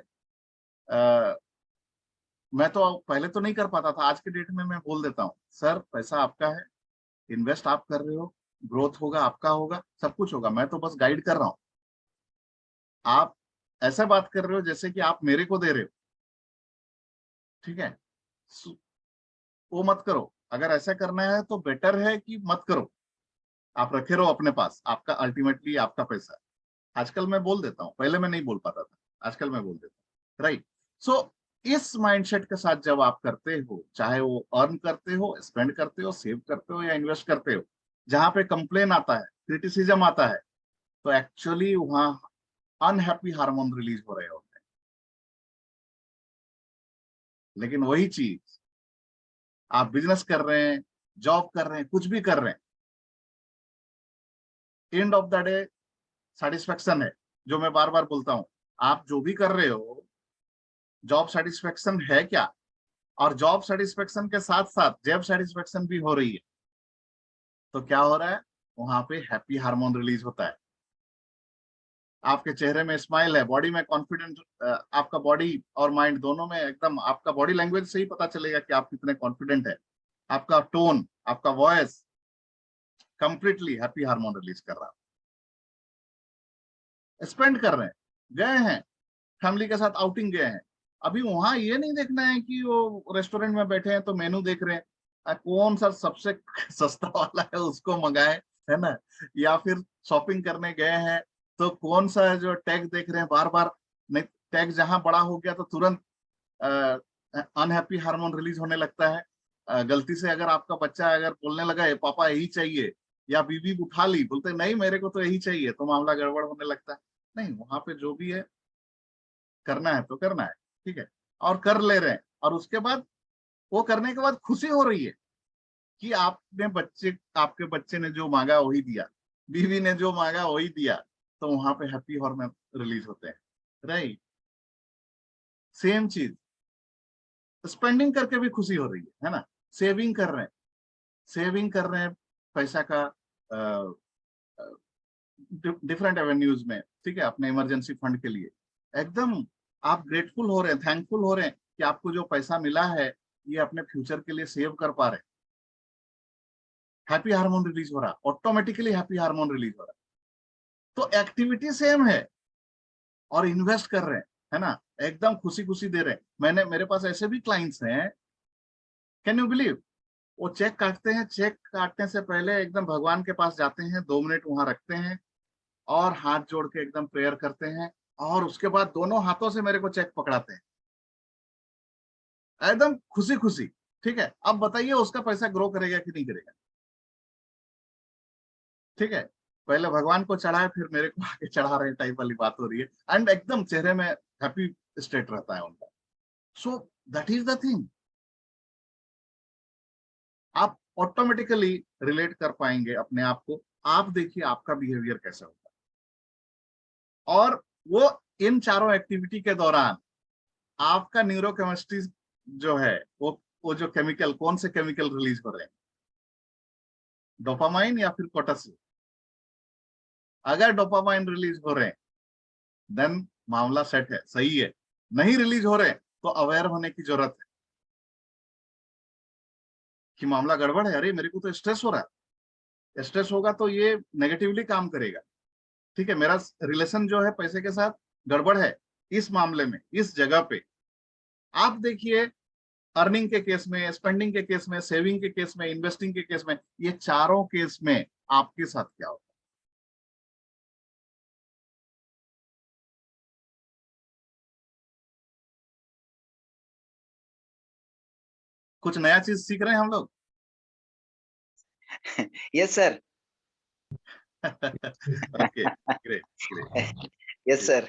मैं तो पहले तो नहीं कर पाता था, आज के डेट में मैं बोल देता हूँ, सर पैसा आपका है, इन्वेस्ट आप कर रहे हो, ग्रोथ होगा, आपका होगा, सब कुछ होगा, मैं तो बस गाइड कर रहा हूँ। आप ऐसा बात कर रहे हो जैसे कि आप मेरे को दे रहे हो। ठीक है, वो मत करो, अगर ऐसा करना है तो बेटर है कि मत करो, आप रखे रहो अपने पास, आपका अल्टीमेटली आपका पैसा है। आजकल मैं बोल देता हूँ, पहले मैं नहीं बोल पाता था, आजकल मैं बोल देता हूँ, राइट। सो इस माइंडसेट के साथ जब आप करते हो, चाहे वो अर्न करते हो, स्पेंड करते हो, सेव करते हो या इन्वेस्ट करते हो, जहां पे कंप्लेन आता है, क्रिटिसिज्म आता है, तो एक्चुअली वहां अनहैप्पी हार्मोन रिलीज हो रहे होते हैं। लेकिन वही चीज आप बिजनेस कर रहे हैं, जॉब कर रहे हैं, कुछ भी कर रहे हैं, end of the day satisfaction है, जो मैं बार बार बोलता हूं, आप जो भी कर रहे हो, जॉब सेटिस्फेक्शन है क्या? और जॉब सेटिस्फेक्शन के साथ साथ जॉब सेटिस्फेक्शन भी हो रही है, तो क्या हो रहा है? वहां पे हैप्पी हार्मोन रिलीज होता है, आपके चेहरे में स्माइल है, बॉडी में कॉन्फिडेंट, आपका बॉडी और माइंड दोनों में एकदम, आपका बॉडी लैंग्वेज से ही पता चलेगा कि आप कितने कॉन्फिडेंट है, आपका टोन, आपका voice completely happy hormone release कर रहा है। स्पेंड कर रहे हैं, गए हैं, फैमिली के साथ आउटिंग गए हैं, अभी वहां ये नहीं देखना है कि वो रेस्टोरेंट में बैठे हैं तो मेनू देख रहे हैं, कौन सा सबसे सस्ता वाला है उसको मंगाए, है ना, या फिर शॉपिंग करने गए हैं तो कौन सा है जो टैग देख रहे हैं बार बार, नहीं, टैग जहां बड़ा हो गया तो तुरंत अनहैप्पी हार्मोन रिलीज होने लगता है। गलती से अगर आपका बच्चा अगर बोलने लगा पापा यही चाहिए, या बीवी उठा ली, बोलते नहीं मेरे को तो यही चाहिए, तो मामला गड़बड़ होने लगता है। नहीं, वहां पे जो भी है, करना है तो करना है, ठीक है, और कर ले रहे हैं, और उसके बाद वो करने के बाद खुशी हो रही है कि आपने बच्चे, आपके बच्चे ने जो मांगा वही दिया, बीवी ने जो मांगा वही दिया, तो वहां पे हैप्पी हार्मोन रिलीज होते हैं, राइट। सेम चीज, स्पेंडिंग करके भी खुशी हो रही है ना, सेविंग कर रहे हैं, सेविंग कर रहे हैं पैसा का डिफरेंट एवेन्यूज में, ठीक है, अपने इमरजेंसी फंड के लिए, एकदम आप ग्रेटफुल हो रहे हैं, थैंकफुल हो रहे हैं कि आपको जो पैसा मिला है ये अपने फ्यूचर के लिए सेव कर पा रहे हैं, हैप्पी हार्मोन रिलीज हो रहा, ऑटोमेटिकली हैप्पी हार्मोन रिलीज हो रहा। तो एक्टिविटी सेम है, और इन्वेस्ट कर रहे हैं, है ना, एकदम खुशी खुशी दे रहे हैं। मैंने, मेरे पास ऐसे भी क्लाइंट्स हैं, कैन यू बिलीव, वो चेक काटते हैं, चेक काटने से पहले एकदम भगवान के पास जाते हैं, 2 मिनट वहां रखते हैं और हाथ जोड़ के एकदम प्रेयर करते हैं, और उसके बाद दोनों हाथों से मेरे को चेक पकड़ाते हैं, एकदम खुशी खुशी। ठीक है, अब बताइए उसका पैसा ग्रो करेगा कि नहीं करेगा? ठीक है, पहले भगवान को चढ़ाए फिर मेरे को आके चढ़ा रहे टाइप वाली बात हो रही है, एंड एकदम चेहरे में हैप्पी स्टेट रहता है उनका। सो दैट इज द थिंग, आप ऑटोमेटिकली रिलेट कर पाएंगे अपने आप को। आप देखिए आपका बिहेवियर कैसा होता है, और वो इन चारों एक्टिविटी के दौरान आपका न्यूरोकेमिस्ट्री जो है, वो जो केमिकल, कौन से केमिकल रिलीज हो रहे हैं, डोपामाइन या फिर कोर्टिसोल? अगर डोपामाइन रिलीज हो रहे हैं देन मामला सेट है, सही है। नहीं रिलीज हो रहे तो अवेयर होने की जरूरत है कि मामला गड़बड़ है, अरे मेरे को तो स्ट्रेस हो रहा है। स्ट्रेस होगा तो ये नेगेटिवली काम करेगा। ठीक है, मेरा रिलेशन जो है पैसे के साथ गड़बड़ है इस मामले में, इस जगह पे। आप देखिए अर्निंग के केस में, स्पेंडिंग के केस में, सेविंग के केस में, इन्वेस्टिंग के केस में, ये चारों केस में आपके साथ क्या होता है? कुछ नया चीज सीख रहे हैं हम लोग। Yes, sir. Okay, great great. Yes, sir.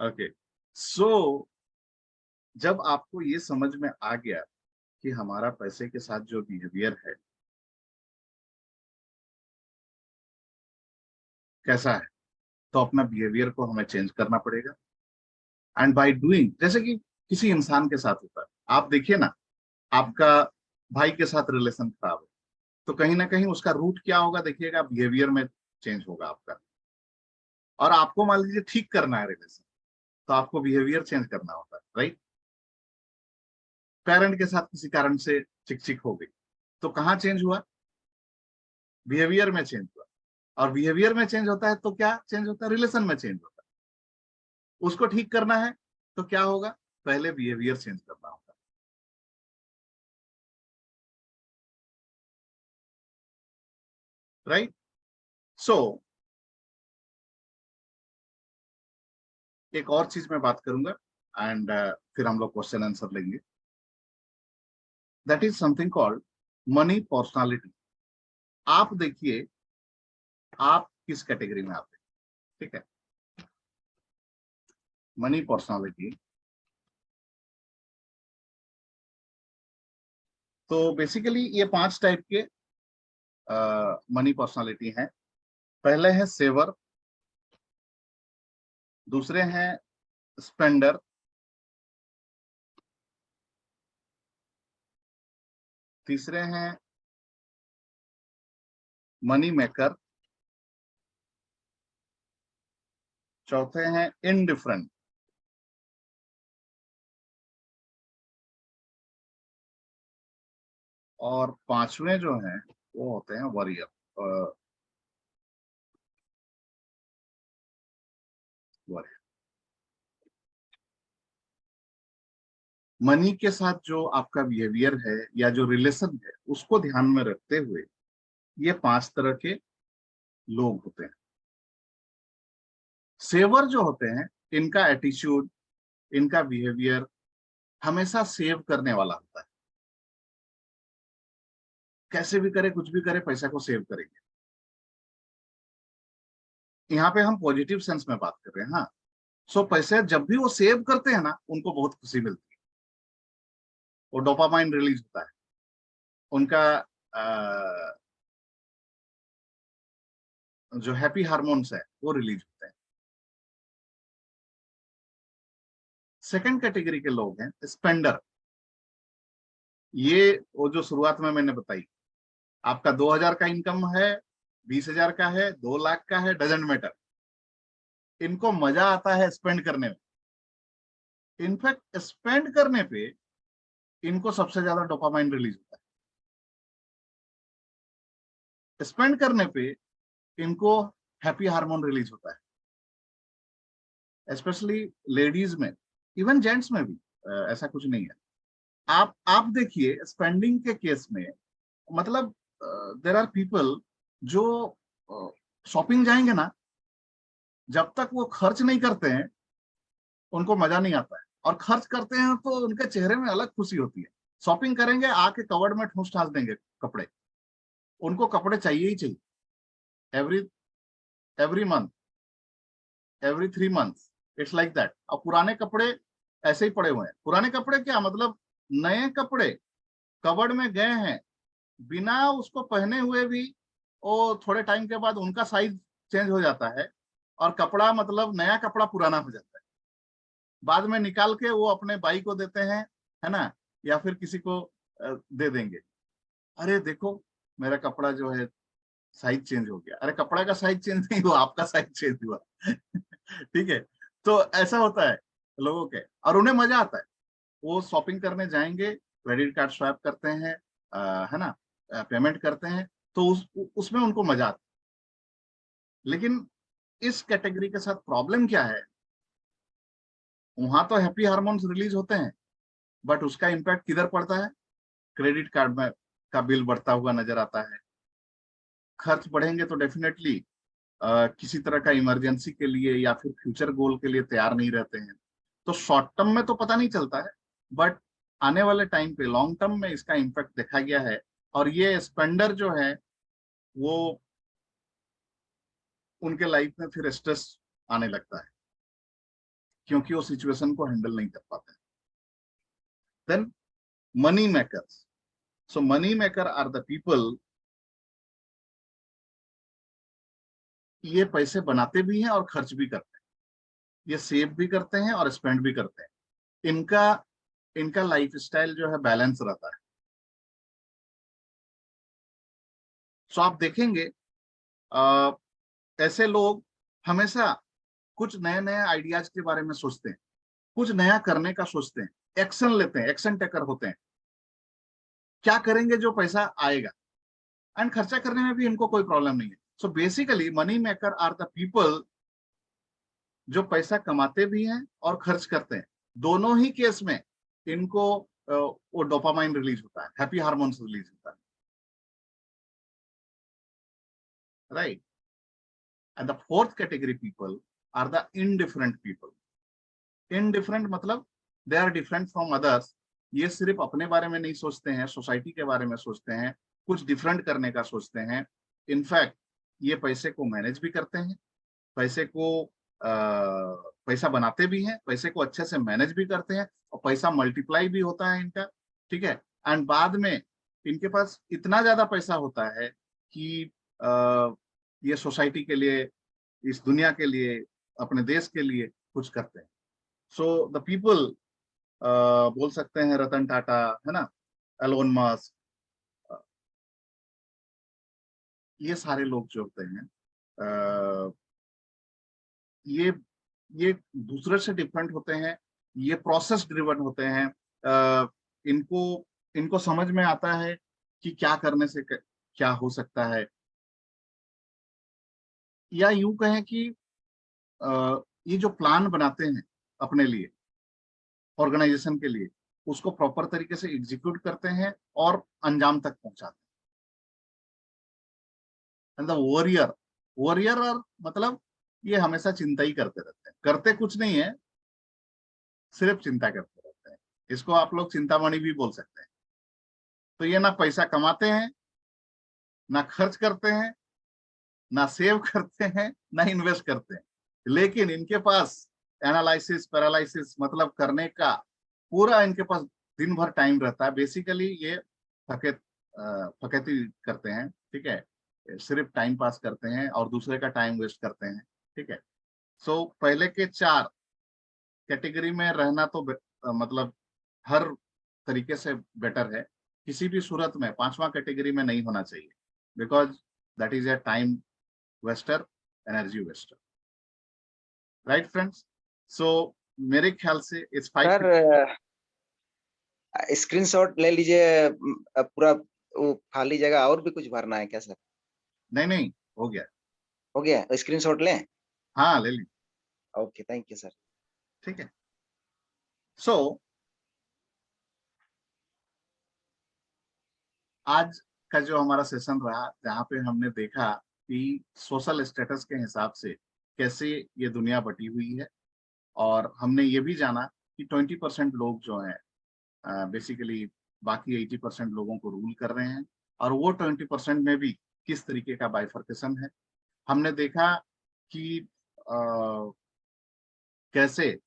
Okay, so जब आपको ये समझ में आ गया कि हमारा पैसे के साथ जो बिहेवियर है कैसा है, तो अपना बिहेवियर को हमें चेंज करना पड़ेगा। एंड बाय डूइंग, जैसे कि किसी इंसान के साथ होता है, आप देखिए ना, आपका भाई के साथ रिलेशन खराब है, तो कहीं ना कहीं उसका रूट क्या होगा, देखिएगा बिहेवियर में चेंज होगा आपका। और आपको मान लीजिए ठीक करना है रिलेशन, तो आपको बिहेवियर चेंज करना होता है, राइट? पेरेंट के साथ किसी कारण से चिक चिक हो गई, तो कहाँ चेंज हुआ? बिहेवियर में चेंज हुआ। और बिहेवियर में चेंज होता है तो क्या चेंज होता है? रिलेशन में चेंज होता है। उसको ठीक करना है तो क्या होगा? पहले बिहेवियर चेंज करना होगा, राइट? सो एक और चीज मैं बात करूंगा, एंड फिर हम लोग क्वेश्चन आंसर लेंगे। That is something called money personality. आप देखिए आप किस कैटेगरी में आते हैं, ठीक है? मनी पर्सनालिटी, तो बेसिकली ये 5 टाइप के मनी पर्सनालिटी हैं। पहले है सेवर, दूसरे हैं स्पेंडर, तीसरे हैं मनी मेकर, चौथे हैं इनडिफरेंट, और पांचवें जो हैं वो होते हैं वॉरियर। वॉरियर मनी के साथ जो आपका बिहेवियर है या जो रिलेशन है उसको ध्यान में रखते हुए ये 5 तरह के लोग होते हैं। सेवर जो होते हैं, इनका एटीट्यूड, इनका बिहेवियर हमेशा सेव करने वाला होता है। कैसे भी करे, कुछ भी करे, पैसा को सेव करेंगे। यहाँ पे हम पॉजिटिव सेंस में बात कर रहे हैं, हाँ। सो पैसे जब भी वो सेव करते हैं ना, उनको बहुत खुशी मिलती है, वो डोपामाइन रिलीज होता है, उनका जो हैप्पी हार्मोन्स है वो रिलीज होते हैं। सेकंड कैटेगरी के लोग हैं स्पेंडर। ये वो जो शुरुआत में मैंने बताई, आपका 2000 का इनकम है, 20,000 का है, 2 लाख का है, डजेंट मैटर, इनको मजा आता है स्पेंड करने में। इनफैक्ट स्पेंड करने पे इनको सबसे ज्यादा डोपामाइन रिलीज होता है। स्पेंड करने पे इनको हैप्पी हार्मोन रिलीज होता है, स्पेशली लेडीज में, इवन जेंट्स में भी। ऐसा कुछ नहीं है, आप देखिए स्पेंडिंग के केस में, मतलब देयर आर पीपल जो शॉपिंग जाएंगे ना, जब तक वो खर्च नहीं करते हैं उनको मजा नहीं आता है, और खर्च करते हैं तो उनके चेहरे में अलग खुशी होती है। शॉपिंग करेंगे, आके कवर्ड में ठूस ठास देंगे कपड़े, उनको कपड़े चाहिए ही चाहिए, every every month, every 3 months, it's like that. और पुराने कपड़े ऐसे ही पड़े हुए हैं। पुराने कपड़े क्या मतलब, नए कपड़े कवर्ड में गए हैं, बिना उसको पहने हुए भी वो थोड़े टाइम के बाद उनका साइज चेंज हो जाता है, और कपड़ा मतलब नया कपड़ा पुराना हो जाता है। बाद में निकाल के वो अपने भाई को देते हैं, है ना, या फिर किसी को दे देंगे, अरे देखो मेरा कपड़ा जो है साइज चेंज हो गया। अरे कपड़ा का साइज चेंज नहीं हुआ, आपका साइज चेंज हुआ। ठीक है। तो ऐसा होता है लोगों के, और उन्हें मजा आता है। वो शॉपिंग करने जाएंगे, क्रेडिट कार्ड स्वैप करते हैं, है ना, पेमेंट करते हैं, तो उसमें उनको मजा आता है। लेकिन इस कैटेगरी के साथ प्रॉब्लम क्या है, वहां तो हैप्पी हार्मोन्स रिलीज होते हैं, बट उसका इम्पैक्ट किधर पड़ता है, क्रेडिट कार्ड में का बिल बढ़ता हुआ नजर आता है। खर्च बढ़ेंगे तो डेफिनेटली किसी तरह का इमरजेंसी के लिए या फिर फ्यूचर गोल के लिए तैयार नहीं रहते हैं। तो शॉर्ट टर्म में तो पता नहीं चलता है, बट आने वाले टाइम पे लॉन्ग टर्म में इसका इम्पैक्ट देखा गया है। और ये स्पेंडर जो है वो उनके लाइफ में फिर स्ट्रेस आने लगता है, क्योंकि वो सिचुएशन को हैंडल नहीं कर पाते। Then money makers, so money maker are the people, ये पैसे बनाते भी हैं और खर्च भी करते हैं, ये सेव भी करते हैं और स्पेंड भी करते हैं। इनका इनका लाइफ स्टाइल जो है बैलेंस रहता है। सो आप देखेंगे अ, ऐसे लोग हमेशा कुछ नए नए आइडियाज के बारे में सोचते हैं, कुछ नया करने का सोचते हैं, एक्शन लेते हैं, एक्शन टेकर होते हैं। क्या करेंगे जो पैसा आएगा, एंड खर्चा करने में भी इनको कोई प्रॉब्लम नहीं है। So basically money maker are the people जो पैसा कमाते भी हैं और खर्च करते हैं। दोनों ही केस में इनको वो डोपामाइन रिलीज होता है, हैप्पी हार्मोन्स रिलीज होता है, right. And the fourth category people are the indifferent people. Indifferent मतलब they are different from others. ये सिर्फ अपने बारे में नहीं सोचते हैं, सोसाइटी के बारे में सोचते हैं, कुछ डिफरेंट करने का सोचते हैं। इनफैक्ट ये पैसे को मैनेज भी करते हैं, पैसे को पैसा बनाते भी हैं, पैसे को अच्छे से मैनेज भी करते हैं, और पैसा मल्टीप्लाई भी होता है इनका। ठीक है। एंड बाद में इनके पास इतना ज्यादा पैसा होता है कि ये सोसाइटी के लिए, इस दुनिया के लिए, अपने देश के लिए कुछ करते हैं। सो द पीपल, बोल सकते हैं रतन टाटा, है ना, एलोन मस्क, ये सारे लोग जो होते हैं, अ, ये ये दूसरे से डिफरेंट होते हैं, ये प्रोसेस ड्रिवन होते हैं। इनको इनको समझ में आता है कि क्या करने से क्या हो सकता है, या यूं कहें कि ये जो प्लान बनाते हैं अपने लिए, ऑर्गेनाइजेशन के लिए, उसको प्रॉपर तरीके से एग्जीक्यूट करते हैं और अंजाम तक पहुंचाते हैं। एंड द वॉरियर, वॉरियर और मतलब ये हमेशा चिंता ही करते रहते हैं, करते कुछ नहीं है, सिर्फ चिंता करते रहते हैं। इसको आप लोग चिंतामणि भी बोल सकते हैं। तो ये ना पैसा कमाते हैं, ना खर्च करते हैं, ना सेव करते हैं, ना इन्वेस्ट करते हैं, लेकिन इनके पास एनालिसिस पैरालिसिस मतलब करने का पूरा इनके पास दिन भर टाइम रहता है। बेसिकली ये फके फकेती करते हैं, ठीक है, सिर्फ टाइम पास करते हैं और दूसरे का टाइम वेस्ट करते हैं। ठीक है। सो पहले के 4 कैटेगरी में रहना तो मतलब हर तरीके से बेटर है। किसी भी सूरत में 5वां कैटेगरी में नहीं होना चाहिए, because that is a time waster, energy waster, right friends. So मेरे ख्याल से इट्स 5। सर स्क्रीनशॉट ले लीजिए। पूरा वो खाली जगह और भी कुछ भरना है क्या सर? नहीं नहीं, हो गया। हो गया, स्क्रीनशॉट लें? हाँ ले लीजिए। Okay, thank you sir. ठीक है। सो आज का जो हमारा सेशन रहा, जहाँ पे हमने देखा कि सोशल स्टेटस के हिसाब से कैसे ये दुनिया बटी हुई है, और हमने ये भी जाना कि 20% लोग जो हैं बेसिकली बाकी 80% लोगों को रूल कर रहे हैं, और वो 20% में भी किस तरीके का बाइफर्केशन है। हमने देखा कि अ, कैसे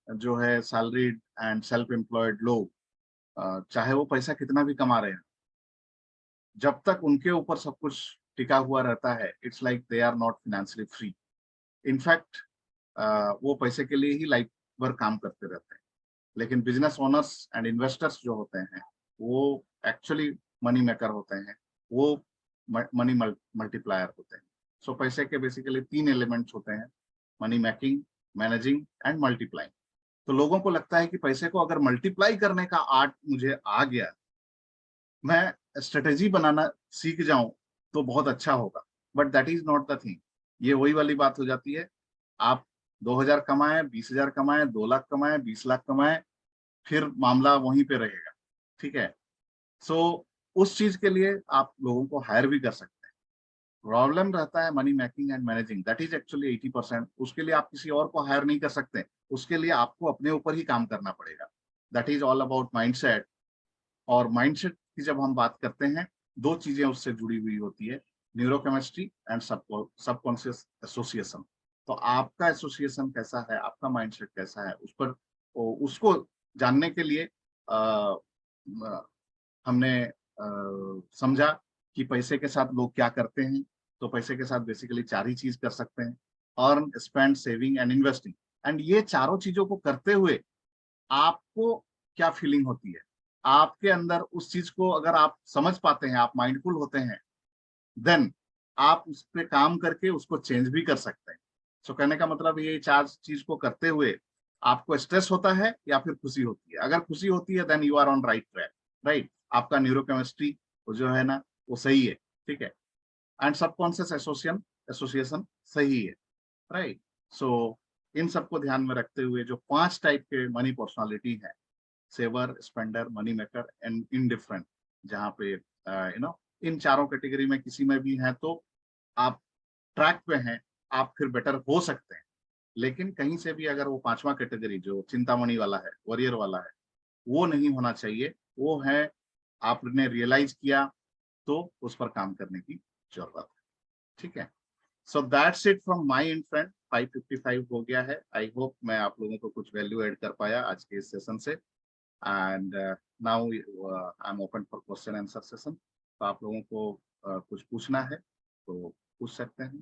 जो है सैलरीड एंड सेल्फ एम्प्लॉयड लोग, चाहे वो पैसा कितना भी कमा रहे हैं, जब तक उनके ऊपर सब कुछ टिका हुआ रहता है, it's like they are not financially free. In fact वो पैसे के लिए ही लाइफ भर काम करते रहते हैं। लेकिन बिजनेस ओनर्स एंड इन्वेस्टर्स जो होते हैं, वो एक्चुअली मनी मेकर होते हैं, वो मनी मल्टीप्लायर होते हैं। सो पैसे के बेसिकली 3 एलिमेंट्स होते हैं: money making, managing and multiplying. तो लोगों को लगता है कि पैसे को अगर मल्टीप्लाई करने का आर्ट मुझे आ गया, मैं स्ट्रेटेजी बनाना सीख जाऊं, तो बहुत अच्छा होगा। But that is not the thing. ये वही वाली बात हो जाती है, आप 2000 कमाएं, 20,000 कमाएं, 2 लाख कमाएं, 20 लाख कमाएं, फिर मामला वहीं पे रहेगा। ठीक है। सो उस चीज के लिए आप लोगों को हायर भी कर सकते हैं। प्रॉब्लम रहता है money making and managing, that is actually 80%। उसके लिए आप किसी और को हायर नहीं कर सकते, उसके लिए आपको अपने ऊपर ही काम करना पड़ेगा। That is all about mindset. और माइंडसेट की जब हम बात करते हैं, 2 चीजें उससे जुड़ी हुई होती है: न्यूरोकेमिस्ट्री एंड सबकॉन्शियस एसोसिएशन। तो आपका एसोसिएशन कैसा है, आपका माइंडसेट कैसा है, उस पर उसको जानने के लिए अ, हमने समझा कि पैसे के साथ लोग क्या करते हैं। तो पैसे के साथ बेसिकली 4 ही चीज कर सकते हैं: earn, spend, saving and investing. And ये चारों चीजों को करते हुए आपको क्या फीलिंग होती है, आपके अंदर उस चीज को अगर आप समझ पाते हैं, आप माइंडफुल होते हैं, देन आप उस पे काम करके उसको चेंज भी कर सकते हैं। सो कहने का मतलब ये 4 चीज को करते हुए आपको स्ट्रेस होता है या फिर खुशी होती है। अगर खुशी होती है, then you are on right track. Right, आपका न्यूरोकेमिस्ट्री जो है ना, वो सही है। ठीक है। एंड सबकॉन्शियस एसोसिएशन सही है। राइट। सो इन सबको ध्यान में रखते हुए जो 5 टाइप के मनी पर्सनालिटी है: saver, spender, money maker and indifferent, जहाँ पे इन चारों कैटेगरी में किसी में भी हैं तो आप ट्रैक पे हैं, आप फिर बेटर हो सकते हैं। लेकिन कहीं से भी अगर वो 5वां कैटेगरी जो चिंतामणि वाला है, वॉरियर वाला है, वो नहीं होना चाहिए। वो है, आपने रियलाइज किया तो उस पर काम करने की जरूरत है। ठीक है। So that's it from my and friend. 5:55 हो गया है। आई होप मैं आप लोगों को कुछ वैल्यू ऐड कर पाया आज के इस सेशन से। And now I am open for question answer session. तो आप लोगों को कुछ पूछना है तो पूछ सकते हैं,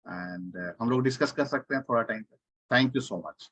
एंड हम लोग डिस्कस कर सकते हैं थोड़ा टाइम तक। Thank you so much.